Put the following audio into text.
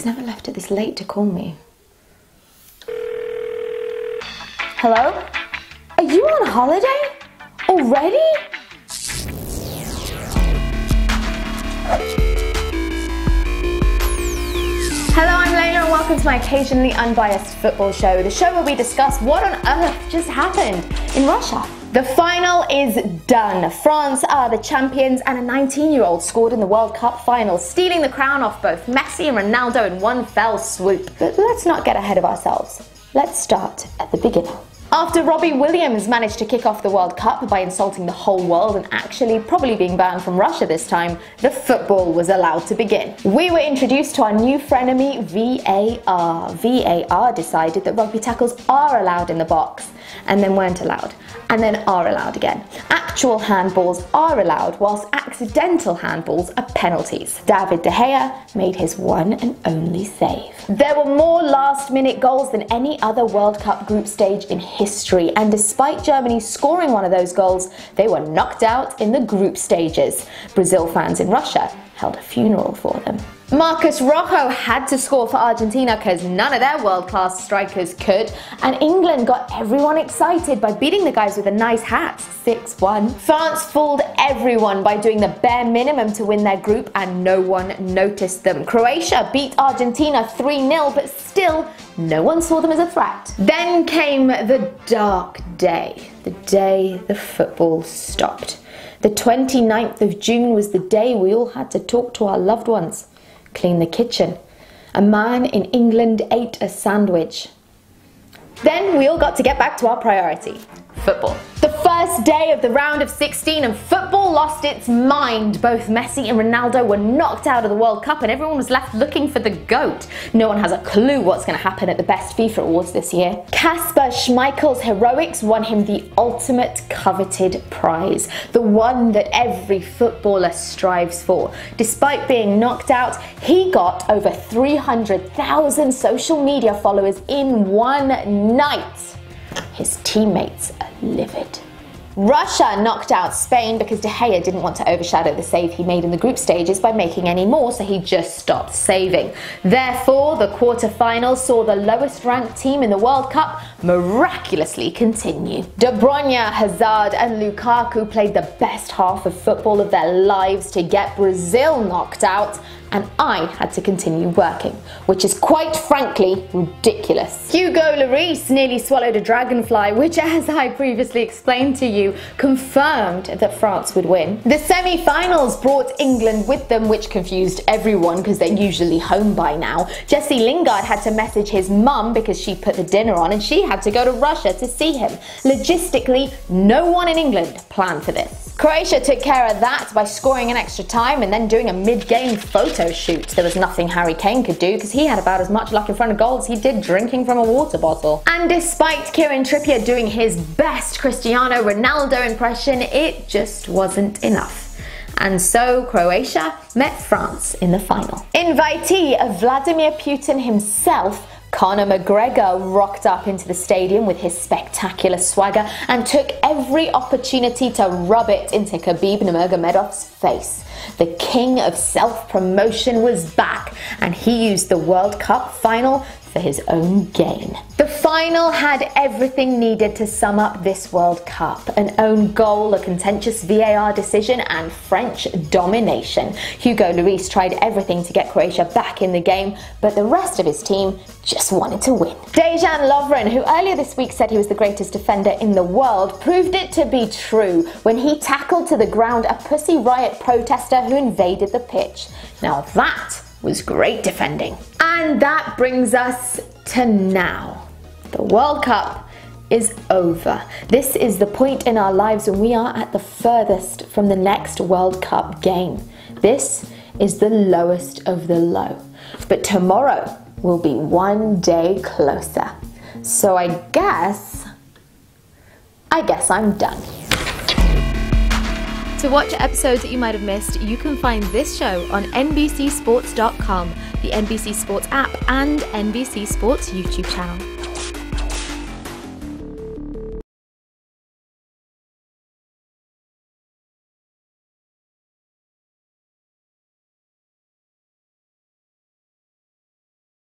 never left it this late to call me. Hello? Are you on holiday? Already? Hello, I'm Layla and welcome to my occasionally unbiased football show, the show where we discuss what on earth just happened in Russia. The final is done. France are the champions and a 19-year-old scored in the World Cup final, stealing the crown off both Messi and Ronaldo in one fell swoop. But let's not get ahead of ourselves. Let's start at the beginning. After Robbie Williams managed to kick off the World Cup by insulting the whole world and actually probably being banned from Russia this time, the football was allowed to begin. We were introduced to our new frenemy, VAR. VAR decided that rugby tackles are allowed in the box, and then weren't allowed, and then are allowed again. Actual handballs are allowed, whilst accidental handballs are penalties. David De Gea made his one and only save. There were more last-minute goals than any other World Cup group stage in history, and despite Germany scoring one of those goals, they were knocked out in the group stages. Brazil fans in Russia held a funeral for them. Marcus Rojo had to score for Argentina because none of their world-class strikers could, and England got everyone excited by beating the guys with a nice hat, 6-1. France fooled everyone by doing the bare minimum to win their group, and no one noticed them. Croatia beat Argentina 3-0, but still, no one saw them as a threat. Then came the dark day, the day the football stopped. The 29th of June was the day we all had to talk to our loved ones, clean the kitchen. A man in England ate a sandwich. Then we all got to get back to our priority, football. The first day of the round of 16 and football lost its mind. Both Messi and Ronaldo were knocked out of the World Cup and everyone was left looking for the GOAT. No one has a clue what's going to happen at the best FIFA awards this year. Kasper Schmeichel's heroics won him the ultimate coveted prize, the one that every footballer strives for. Despite being knocked out, he got over 300,000 social media followers in one night. His teammates are livid. Russia knocked out Spain because De Gea didn't want to overshadow the save he made in the group stages by making any more, so he just stopped saving. Therefore, the quarterfinals saw the lowest ranked team in the World Cup miraculously continue. De Bruyne, Hazard and Lukaku played the best half of football of their lives to get Brazil knocked out, and I had to continue working, which is quite frankly ridiculous. Hugo Lloris nearly swallowed a dragonfly, which, as I previously explained to you, confirmed that France would win. The semi-finals brought England with them, which confused everyone because they're usually home by now. Jesse Lingard had to message his mum because she put the dinner on and she had to go to Russia to see him. Logistically, no one in England planned for this. Croatia took care of that by scoring in extra time and then doing a mid-game photo shoot. There was nothing Harry Kane could do because he had about as much luck in front of goal as he did drinking from a water bottle. And despite Kieran Trippier doing his best Cristiano Ronaldo impression, it just wasn't enough. And so Croatia met France in the final. Invitee of Vladimir Putin himself, Conor McGregor rocked up into the stadium with his spectacular swagger and took every opportunity to rub it into Khabib Nurmagomedov's face. The king of self-promotion was back, and he used the World Cup final for his own gain. The final had everything needed to sum up this World Cup: an own goal, a contentious VAR decision, and French domination. Hugo Lloris tried everything to get Croatia back in the game, but the rest of his team just wanted to win. Dejan Lovren, who earlier this week said he was the greatest defender in the world, proved it to be true when he tackled to the ground a Pussy Riot protester who invaded the pitch. Now that was great defending. And that brings us to now. The World Cup is over. This is the point in our lives when we are at the furthest from the next World Cup game. This is the lowest of the low. But tomorrow will be one day closer. So I guess I'm done. To watch episodes that you might have missed, you can find this show on NBCSports.com, the NBC Sports app, and NBC Sports YouTube channel.